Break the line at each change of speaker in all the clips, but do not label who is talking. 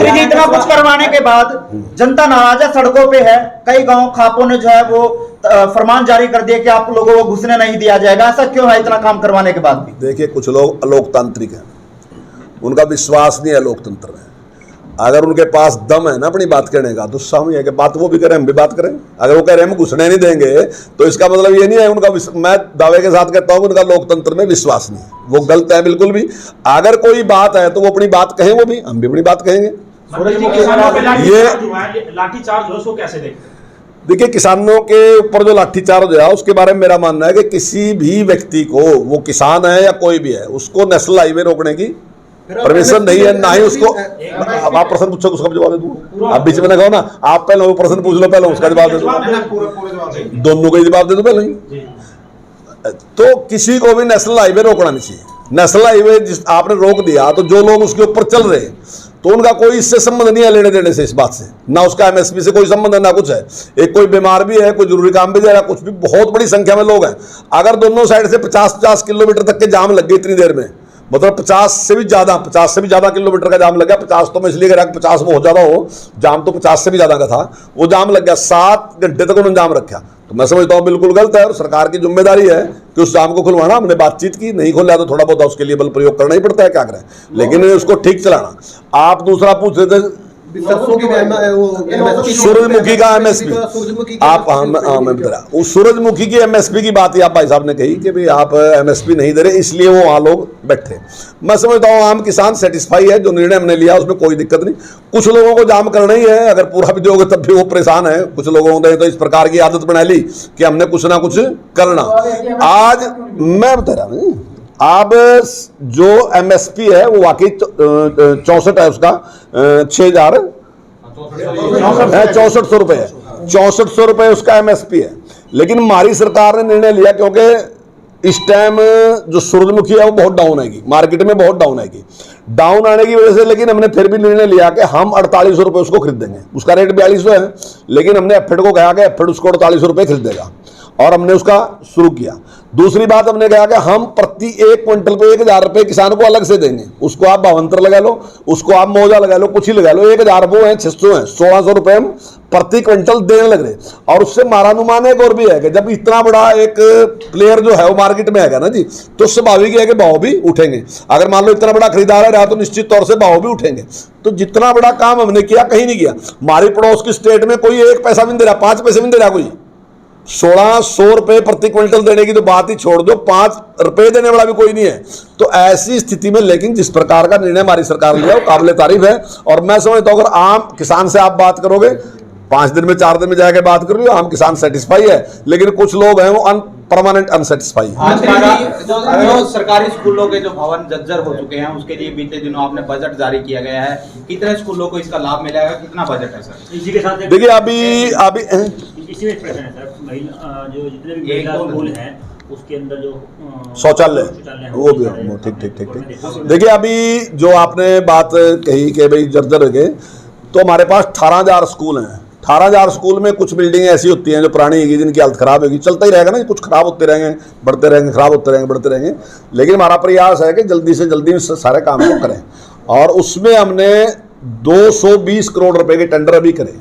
मंत्री जी इतना कुछ करवाने के बाद जनता नाराज है, सड़कों पे है। कई गांव खापों ने जो है वो फरमान जारी कर दिया कि आप लोगों को घुसने नहीं दिया जाएगा। ऐसा क्यों है इतना काम करवाने के बाद भी?
देखिए, कुछ लोग अलोकतांत्रिक हैं, उनका विश्वास नहीं है लोकतंत्र में। अगर उनके पास दम है ना अपनी बात कहने का, तो सामने है कि बात वो भी करें, हम भी बात करें। अगर वो कह रहे हैं हम घुसने नहीं देंगे, तो इसका मतलब ये नहीं है उनका, मैं दावे के साथ कहता हूं उनका लोकतंत्र में विश्वास नहीं है, वो गलत है बिल्कुल भी। अगर कोई बात है तो वो अपनी बात कहें, वो भी, हम भी अपनी बात कहेंगे।
ये लाठीचार्ज उसको कैसे देखते हैं?
देखिए, किसानों के ऊपर जो लाठीचार्ज है उसके बारे में मेरा मानना है कि किसी भी व्यक्ति को, वो किसान है या कोई भी है, उसको नेशनल हाईवे रोकने की परमिशन नहीं है, ना ही उसको। अब आप प्रश्न पूछो, उसका जवाब दे दूं। आप बीच में ना कहो ना, आप पहले वो प्रश्न पूछ लो, पहले उसका जवाब दे दो, दोनों का ही जवाब दे दो पहले ही। तो किसी को भी नेशनल हाईवे रोकना नहीं चाहिए। नेशनल हाईवे जिस आपने रोक दिया, तो जो लोग उसके ऊपर चल रहे तो उनका कोई इससे संबंध नहीं है, लेने देने से, इस बात से ना उसका एमएसपी से कोई संबंध है ना कुछ है। एक कोई बीमार भी है, कोई जरूरी काम भी जा रहा है, कुछ भी, बहुत बड़ी संख्या में लोग हैं। अगर दोनों साइड से 50-50 किलोमीटर तक के जाम लग गए इतनी देर में, मतलब 50 से भी ज्यादा किलोमीटर का जाम लग गया। 50 तो मैं इसलिए कह रहा कि 50 बहुत ज्यादा हो, जाम तो 50 से भी ज्यादा का था, वो जाम लग गया। 7 घंटे तक उन्होंने जाम रखा, तो मैं समझता हूँ बिल्कुल गलत है, और सरकार की जिम्मेदारी है कि उस जाम को खुलवाना। हमने बातचीत की, नहीं खोला तो थोड़ा बहुत उसके लिए बल प्रयोग करना ही पड़ता है, क्या करें, लेकिन उसको ठीक चलाना। आप दूसरा पूछ रहे थे सूरजमुखी का एमएसपी। आप मैं बता रहा हूँ, सूरजमुखी की एमएसपी की बात ही आप भाई साहब ने कही कि भाई आप एमएसपी नहीं दे रहे, इसलिए वो वहाँ लोग बैठे। मैं समझता हूँ आम किसान सेटिस्फाई है, जो निर्णय हमने लिया उसमें कोई दिक्कत नहीं। कुछ लोगों को जाम करना ही है, अगर पूरा भी दोगे तब भी वो परेशान है। कुछ लोगों ने तो इस प्रकार की आदत बना ली कि हमने कुछ ना कुछ करना। आज मैं बता रहा हूँ, अब जो एमएसपी है वो वाकई 64 है, उसका 6400 रुपए है, 6400 रुपए उसका एमएसपी है। लेकिन हमारी सरकार ने निर्णय लिया, क्योंकि इस टाइम जो सूरजमुखी है वो बहुत डाउन आएगी, मार्केट में बहुत डाउन आएगी, डाउन आने की वजह से। लेकिन हमने फिर भी निर्णय लिया कि हम 4800 रुपए उसको खरीदेंगे। उसका रेट 4200 है, लेकिन हमने एफेड को कहा कि एफेड उसको 4800 रुपए खरीदेगा, और हमने उसका शुरू किया। दूसरी बात हमने कहा कि हम प्रति 1 क्विंटल पे 1000 रुपए किसान को अलग से देंगे। उसको आप भावंतर लगा लो, उसको आप मौजा लगा लो, कुछ ही लगा लो, 1000 वो है, 600 है, 1600 रुपए हम प्रति क्विंटल देने लग रहे। और उससे हमारा अनुमान एक और भी है कि जब इतना बड़ा एक प्लेयर जो है वो मार्केट में है ना जी, तो स्वाभाविक है कि भाव भी उठेंगे। अगर मान लो इतना बड़ा खरीदार है तो निश्चित तौर से भाव भी उठेंगे। तो जितना बड़ा काम हमने किया कहीं नहीं किया। हमारी पड़ोस की स्टेट में कोई 1 पैसा भी नहीं दे रहा, 5 पैसे भी नहीं दे रहा कोई। 1600 रुपए प्रति क्विंटल देने की तो बात ही छोड़ दो, 5 रुपए देने वाला भी कोई नहीं है। तो ऐसी स्थिति में लेकिन जिस प्रकार का निर्णय हमारी सरकार लिया वो काबिल तारीफ है। और मैं समझता हूं अगर आम किसान से आप बात करोगे, 5 दिन में 4 दिन में जाके बात करोगे, आम किसान सेटिस्फाई है। लेकिन कुछ लोग हैं वो परमानेंट अनसेटिस्फाई।
जो सरकारी स्कूलों के जो भवन जर्जर हो चुके हैं, उसके लिए बीते दिनों आपने बजट जारी किया गया है। कितने स्कूलों को इसका लाभ मिलेगा, कितना बजट है सर? इसी के साथ
देखिए अभी
इसी में प्रश्न है सर, महिला जो जितने भी महिला स्कूल हैं उसके अंदर जो
शौचालय वो भी ठीक। देखिए अभी जो आपने बात कही कि भाई जर्जर हो गए, तो हमारे पास 18000 स्कूल हैं। 18000 स्कूल में कुछ बिल्डिंग ऐसी होती हैं जो पुरानी होगी, जिनकी हालत खराब होगी, चलता ही रहेगा ना, कुछ खराब होते रहेंगे, बढ़ते रहेंगे, खराब होते रहेंगे, बढ़ते रहेंगे। लेकिन हमारा प्रयास है कि जल्दी से जल्दी सारे काम को करें, और उसमें हमने 220 करोड़ रुपए के टेंडर अभी करें।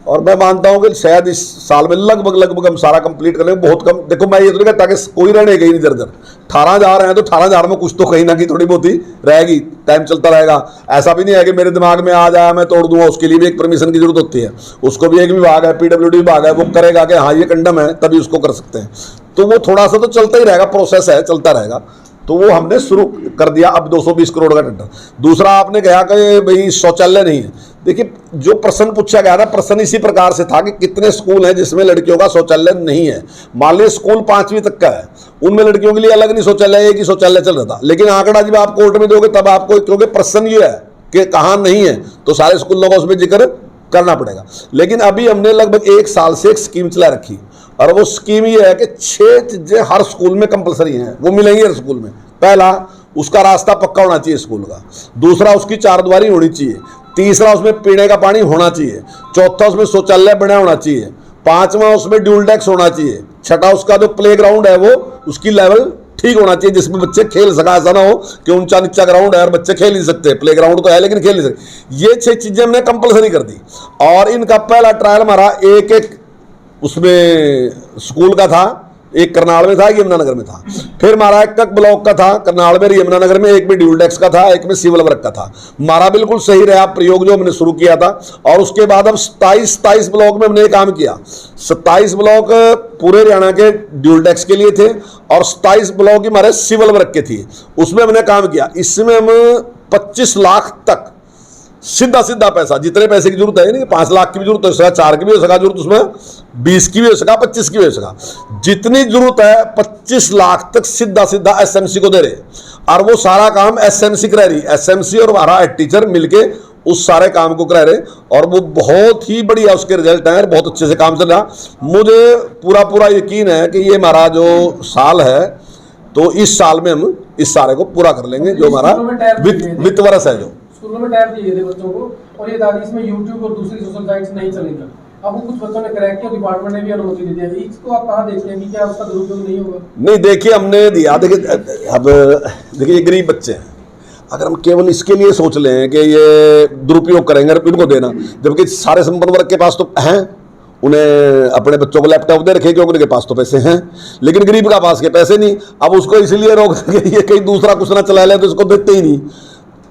और मैं मानता हूं कि शायद इस साल में लगभग हम सारा कंप्लीट कर लेंगे। बहुत कम, देखो मैं ये तो नहीं कहता कि कोई रहने गई नहीं जर्जर। 18000 हैं तो 18000 में कुछ तो कहीं ना कहीं थोड़ी बहुत ही रहेगी, टाइम चलता रहेगा। ऐसा भी नहीं है कि मेरे दिमाग में आ जाए मैं तोड़ दूंगा, उसके लिए भी एक परमिशन की जरूरत होती है। उसको भी एक विभाग है, PWD विभाग है, वो करेगा कि हाँ ये कंडम है तभी उसको कर सकते हैं। तो वो थोड़ा सा तो चलता ही रहेगा, प्रोसेस है, चलता रहेगा। तो वो हमने शुरू कर दिया अब 220 करोड़ का टेंडर। दूसरा आपने कहा कि भाई शौचालय नहीं है। देखिए जो प्रश्न पूछा गया ना, प्रश्न इसी प्रकार से था कि कितने स्कूल हैं जिसमें लड़कियों का शौचालय नहीं है। मान लीजिए स्कूल 5वीं तक का है, उनमें लड़कियों के लिए अलग नहीं शौचालय, एक ही शौचालय चल रहा था। लेकिन आंकड़ा जब आप कोर्ट में दोगे तब आपको, क्योंकि प्रश्न ये है कि कहाँ नहीं है, तो सारे स्कूलों का उसमें जिक्र करना पड़ेगा। लेकिन अभी हमने लगभग 1 साल से एक स्कीम चला रखी, और वो स्कीम ये है कि 6 चीजें हर स्कूल में कंपलसरी हैं, वो मिलेंगी हर स्कूल में। पहला, उसका रास्ता पक्का होना चाहिए स्कूल का। दूसरा, उसकी 4 दीवारी होनी चाहिए। तीसरा, उसमें पीने का पानी होना चाहिए। चौथा, उसमें शौचालय बना होना चाहिए। 5वां, उसमें ड्यूल डेस्क होना चाहिए। छठा, उसका जो प्ले ग्राउंड है वो उसकी लेवल ठीक होना चाहिए, जिसमें बच्चे खेल सका। ऐसा ना हो कि ऊंचा नीचा ग्राउंड है और बच्चे खेल नहीं सकते, प्ले ग्राउंड तो है लेकिन खेल नहीं सकते। ये 6 चीजें हमने कंपलसरी कर दी। और इनका पहला ट्रायल हमारा एक उसमें स्कूल का था, एक करनाल में था, एक यमुनानगर में था। फिर हमारा एक ब्लॉक का था करनाल में, यमुनानगर में, एक में ड्यूल डेक्स का था, एक में सिविल वर्क का था। हमारा बिल्कुल सही रहा प्रयोग जो हमने शुरू किया था। और उसके बाद अब 27 ब्लॉक में हमने ये काम किया। 27 ब्लॉक पूरे हरियाणा के ड्यूल डेक्स के लिए थे और 27 ब्लॉक हमारे सिविल वर्क के थे, उसमें हमने काम किया। इसमें हम 25 लाख तक सीधा सीधा पैसा, जितने पैसे की जरूरत है, नहीं 5 लाख की भी जरूरत हो सका, 4 की भी हो सका जरूरत, उसमें 20 की भी हो सका, 25 की भी हो सका, जितनी जरूरत है 25 लाख तक सीधा सीधा एसएमसी को दे रहे। और वो सारा काम एसएमसी करा रही, एसएमसी और हमारा टीचर मिलके उस सारे काम को करा रहे। और वो बहुत ही बढ़िया उसके रिजल्ट हैं, बहुत अच्छे से काम चल रहा। मुझे पूरा यकीन है कि ये हमारा जो साल है, तो इस साल में हम इस सारे को पूरा कर लेंगे, जो हमारा वित्त वर्ष है। जो
स्कूलों में टैब दिए थे बच्चों को, और ये दादी इसमें यूट्यूब और दूसरी सोशल साइट्स नहीं चलेंगी। अब वो कुछ बच्चों ने क्रैक किया, डिपार्टमेंट ने भी अनुमति दे दिया। इसको आप कहाँ देखते हैं कि क्या उसका दुरुपयोग नहीं होगा?
नहीं, देखिए हमने दिया। देखिए अब देखिए ये गरीब बच्चे हैं, अगर हम केवल इसके लिए सोच लें कि ये दुरुपयोग करेंगे इनको देना, जबकि सारे संपन्न वर्ग के पास तो हैं, उन्हें अपने बच्चों को लैपटॉप दे रखे क्योंकि उनके पास तो पैसे हैं, लेकिन गरीब का पास के पैसे नहीं। अब उसको इसलिए रोक देंगे ये कहीं दूसरा कुछ ना चला ले, तो इसको देते ही नहीं।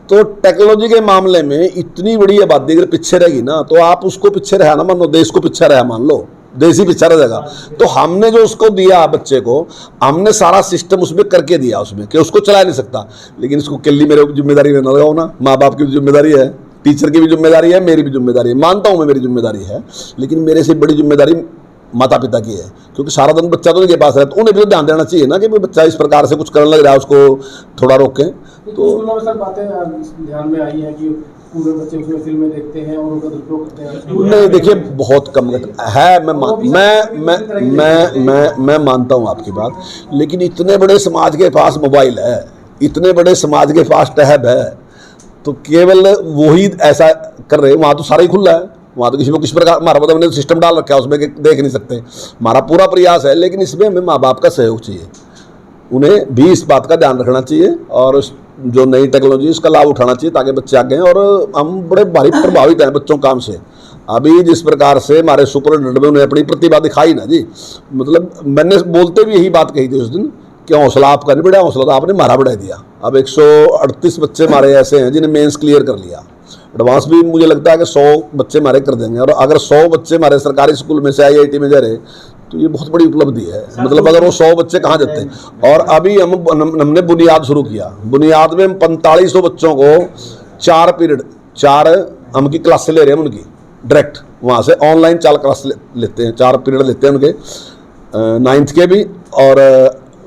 तो टेक्नोलॉजी के मामले में इतनी बड़ी आबादी अगर पीछे रहेगी ना, तो आप उसको पीछे रहा ना मान लो, देश को पीछे रहा मान लो, देश ही पीछे रह जाएगा। तो हमने जो उसको दिया बच्चे को, हमने सारा सिस्टम उसमें करके दिया उसमें कि उसको चला नहीं सकता। लेकिन इसको केली मेरे जिम्मेदारी में न लगाओ ना, माँ बाप की भी जिम्मेदारी है, टीचर की भी जिम्मेदारी है, मेरी भी जिम्मेदारी है। मानता हूँ मैं मेरी जिम्मेदारी है, लेकिन मेरे से बड़ी जिम्मेदारी माता पिता की है, क्योंकि सारा दिन बच्चा तो उनके पास रहता है, उन्हें भी ध्यान देना चाहिए ना कि बच्चा इस प्रकार से कुछ करने लग रहा है, उसको थोड़ा रोकें। तो
स्कूलों में सर बातें ध्यान में आई है कि पूरे बच्चे उसमें फिल्में देखते हैं और उनका दुरुपयोग करते हैं।
नहीं, देखिए बहुत कम है। मैं मानता हूँ आपकी बात, लेकिन इतने बड़े समाज के पास मोबाइल है, इतने बड़े समाज के पास टैब है, तो केवल वही ऐसा कर रहे। वहाँ तो सारा ही खुला है, वहाँ तो किसी को किस प्रकार हमारा मतलब हमने सिस्टम डाल रखा है, उसमें देख नहीं सकते। हमारा पूरा प्रयास है, लेकिन इसमें हमें माँ बाप का सहयोग चाहिए, उन्हें भी इस बात का ध्यान रखना चाहिए और जो नई टेक्नोलॉजी उसका लाभ उठाना चाहिए, ताकि बच्चे आगे हैं। और हम बड़े भारी प्रभावित हैं बच्चों काम से। अभी जिस प्रकार से हमारे सुपरिटेंडेंट में उन्हें अपनी प्रतिभा दिखाई ना जी, मतलब मैंने बोलते भी यही बात कही थी उस दिन कि हौसला आपका नहीं बढ़ाया, हौसला तो आपने हमारा बढ़ा दिया। अब 138 बच्चे हमारे ऐसे हैं जिन्हें मेंस क्लियर कर लिया, एडवांस भी मुझे लगता है कि 100 बच्चे हमारे कर देंगे। और अगर 100 बच्चे हमारे सरकारी स्कूल में से IIT में जा रहे, तो ये बहुत बड़ी उपलब्धि है। मतलब अगर वो 100 बच्चे कहाँ जाते हैं। और अभी हमने बुनियाद शुरू किया, बुनियाद में हम 4500 बच्चों को 4 पीरियड 4 हम की क्लास से ले रहे हैं उनकी, डायरेक्ट वहाँ से ऑनलाइन 4 क्लास लेते हैं, 4 पीरियड लेते हैं उनके, 9th के भी और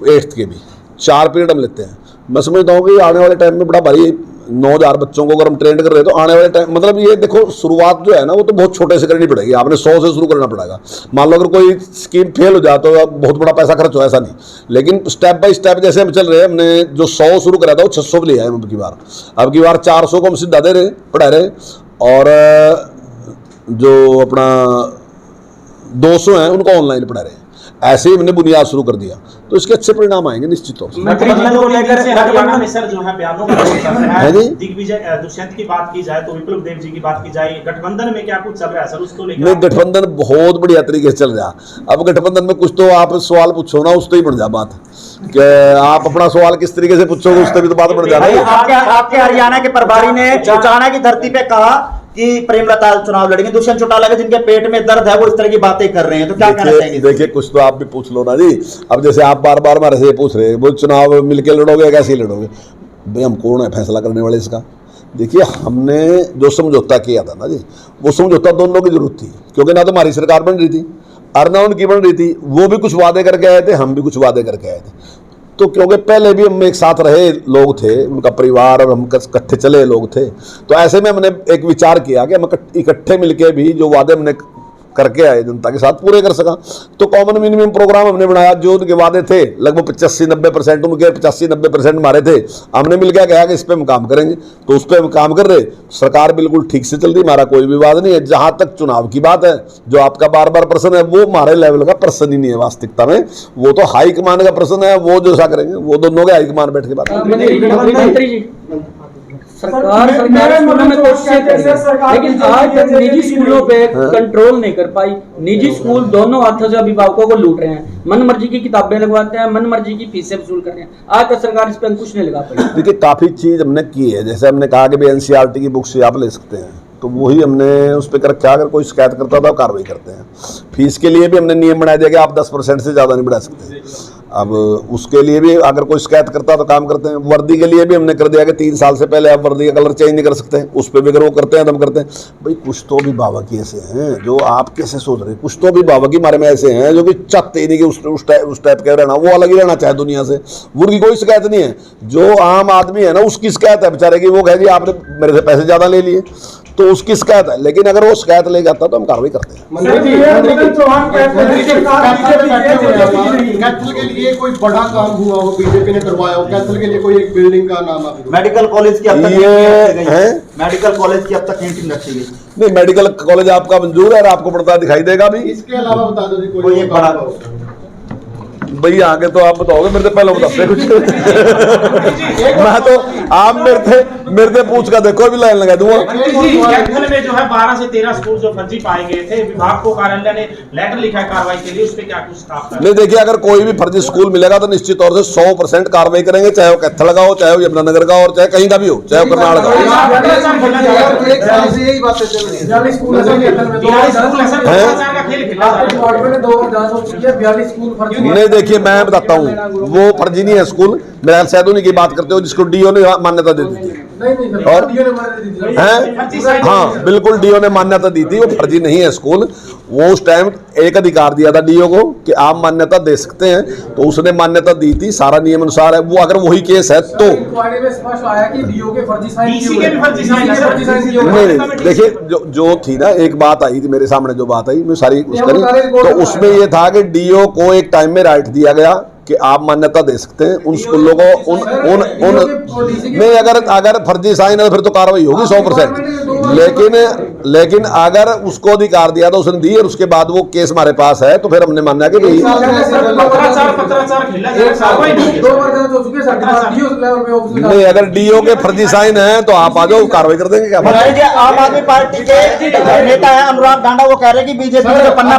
8th के भी 4 पीरियड हम लेते हैं। मैं समझता हूँ कि आने वाले टाइम में बड़ा भारी 9000 बच्चों को अगर हम ट्रेंड कर रहे हैं, तो आने वाले टाइम मतलब ये देखो शुरुआत जो है ना, वो तो बहुत छोटे से करनी पड़ेगी। आपने 100 से शुरू करना पड़ेगा। मान लो अगर कोई स्कीम फेल हो जाए तो बहुत बड़ा पैसा खर्च हो, ऐसा नहीं, लेकिन स्टेप बाय स्टेप जैसे हम चल रहे हैं। हमने जो 100 शुरू करा था वो 600 लिया है अब की बार 400 को हम सीधा दे रहे, पढ़ा रहे। और जो अपना 200 हैं उनको ऑनलाइन पढ़ा रहे हैं। ऐसे ही हमने बुनियाद शुरू कर दिया, तो इसके अच्छे परिणाम आएंगे निश्चित तौर से।
हरियाणा में सर जो है बयानों का चल रहा
है जी।
दिग्विजय दुष्यंत की बात की जाए तो विप्लव देव जी की बात की जाए, गठबंधन में क्या कुछ चल रहा है सर उसको लेकर?
नहीं, गठबंधन बहुत बढ़िया तरीके से चल रहा। अब गठबंधन में कुछ तो आप सवाल पूछो ना, उससे ही बढ़ जा बात कि आप अपना सवाल किस तरीके से पूछोगे, उससे भी तो बात बढ़ जाती है।
आपके हरियाणा के प्रभारी ने चौटाला की धरती पे कहा कि प्रेमलता चुनाव लड़ेंगे, दुष्यंत चौटाला के जिनके पेट में दर्द है वो इस तरह की बातें कर रहे हैं, तो क्या कहना चाहेंगे?
देखिए कुछ तो आप भी पूछ लो ना जी। अब जैसे आप बार बार हमारे से पूछ रहे हैं वो चुनाव मिलके लड़ोगे कैसे लड़ोगे, भाई हम कौन है फैसला करने वाले इसका? देखिए हमने जो समझौता किया था ना जी, वो समझौता दोनों की जरूरत थी, क्योंकि ना तो हमारी सरकार बन रही थी और ना उनकी बन रही थी। वो भी कुछ वादे करके आए थे, हम भी कुछ वादे करके आए थे। तो क्योंकि पहले भी हम एक साथ रहे लोग थे, उनका परिवार और हम इकट्ठे चले लोग थे, तो ऐसे में हमने एक विचार किया कि हम इकट्ठे मिलके भी जो वादे हमने करके आए जनता के साथ पूरे कर सका। तो कॉमन मिनिमम प्रोग्राम हमने बनाया, जो उनके वादे थे लगभग 85-90% उनके 85-90% हमारे थे, हमने मिलकर कहा कि इस पर हम काम करेंगे, तो उस पर हम काम कर रहे। सरकार बिल्कुल ठीक से चल रही, हमारा कोई विवाद नहीं है। जहां तक चुनाव की बात है, जो आपका बार बार प्रश्न है, वो हमारे लेवल का प्रश्न ही नहीं है वास्तविकता में, वो तो हाईकमान का प्रश्न है, वो जो ऐसा करेंगे वो दोनों के हाईकमान बैठ के बात
मंत्री जी, सरकार स्कूलों में कोशिश कर रही है, लेकिन आज तक निजी स्कूलों पे कंट्रोल नहीं कर पाई। निजी स्कूल दोनों हाथों से अभिभावकों को लूट रहे हैं, मन मर्जी की किताबें लगवाते हैं, मन मर्जी की फीसें वसूल कर रहे हैं। आज तक सरकार इस पर अंकुश नहीं लगा पाई।
देखिए काफ़ी चीज़ हमने की है, जैसे हमने कहा कि भाई एनसीईआरटी की बुक से आप ले सकते हैं, तो वही हमने उस पर कर क्या, अगर कोई शिकायत करता था कार्रवाई करते हैं। फीस के लिए भी हमने नियम बना दिया कि आप 10% से ज़्यादा नहीं बढ़ा सकते। अब उसके लिए भी अगर कोई शिकायत करता तो काम करते हैं। वर्दी के लिए भी हमने कर दिया कि 3 साल से पहले आप वर्दी का कलर चेंज नहीं कर सकते, उस पर भी अगर वो करते हैं तो हम करते हैं। भाई कुछ तो भी बाबा की ऐसे हैं जो आप कैसे सोच रहे हैं, कुछ तो भी बाबा की हमारे में ऐसे हैं जो कि चाहते ही नहीं कि उस टाइप का रहना, वो अलग ही रहना चाहे दुनिया से, उनकी कोई शिकायत नहीं है। जो आम आदमी है ना, उसकी शिकायत है बेचारे की, वो कहे जी आपने मेरे से पैसे ज़्यादा ले लिए, तो उसकी शिकायत है। लेकिन अगर वो शिकायत ले जाता तो हम कार्रवाई करते हैं।
कैथल के लिए कोई बड़ा काम हुआ हो, बीजेपी ने करवाया हो, कैथल के लिए कोई एक बिल्डिंग का नाम आप
मेडिकल कॉलेज की अब तक
ये है,
मेडिकल कॉलेज की अब तक मीटिंग रखी गई
नहीं मेडिकल कॉलेज आपका मंजूर है और आपको पड़ता दिखाई देगा भी।
इसके अलावा बता दो जी
कोई एक बड़ा
भैया आगे तो आप बताओगे, मेरे से पहले बताते कुछ मैं तो आप मेरे से पूछ कर देखो, भी लाइन लगा दूंगा।
कैथल में जो है 12 से 13 स्कूल जो फर्जी पाए गए थे, विभाग को कार्यालय ने लेटर लिखा है कार्रवाई के लिए, उस पर क्या कुछ स्टाफ
नहीं देखिए, अगर कोई भी फर्जी स्कूल मिलेगा तो निश्चित तौर से 100% कार्रवाई करेंगे, चाहे वो कैथल का हो, चाहे वो यमुनानगर का हो, और चाहे कहीं का भी हो, चाहे वो करनाल का हो। नहीं देखिए मैं बताता हूँ, वो फर्जी नहीं है स्कूल, मेरा शायद उन्हीं की बात करते हो जिसको डीओ ने मान्यता दे दी थी। और हैं हाँ बिल्कुल डीओ ने मान्यता दी थी, वो फर्जी नहीं है स्कूल। वो उस टाइम एक अधिकार दिया था डीओ को कि आप मान्यता दे सकते हैं, तो उसने मान्यता दी थी, सारा नियम अनुसार है। वो अगर वही केस है तो नहीं देखिए, जो थी ना एक बात आई थी मेरे सामने, जो बात आई मैं सारी तो उसमें ये था कि डीओ को एक टाइम में राइट दिया गया कि आप मान्यता दे सकते हैं उन स्कूलों को, उन नहीं अगर फर्जी साइन है तो फिर तो कार्रवाई होगी 100%। लेकिन अगर उसको अधिकार दिया तो उसने दी, और उसके बाद वो केस हमारे पास है, तो फिर हमने माना कि भाई नहीं, अगर डीओ के फर्जी साइन है तो आप आ जाओ, कार्रवाई कर देंगे। क्या
आम आदमी पार्टी के नेता है अनुराग डांडा, वो कह रहे हैं कि बीजेपी का पन्ना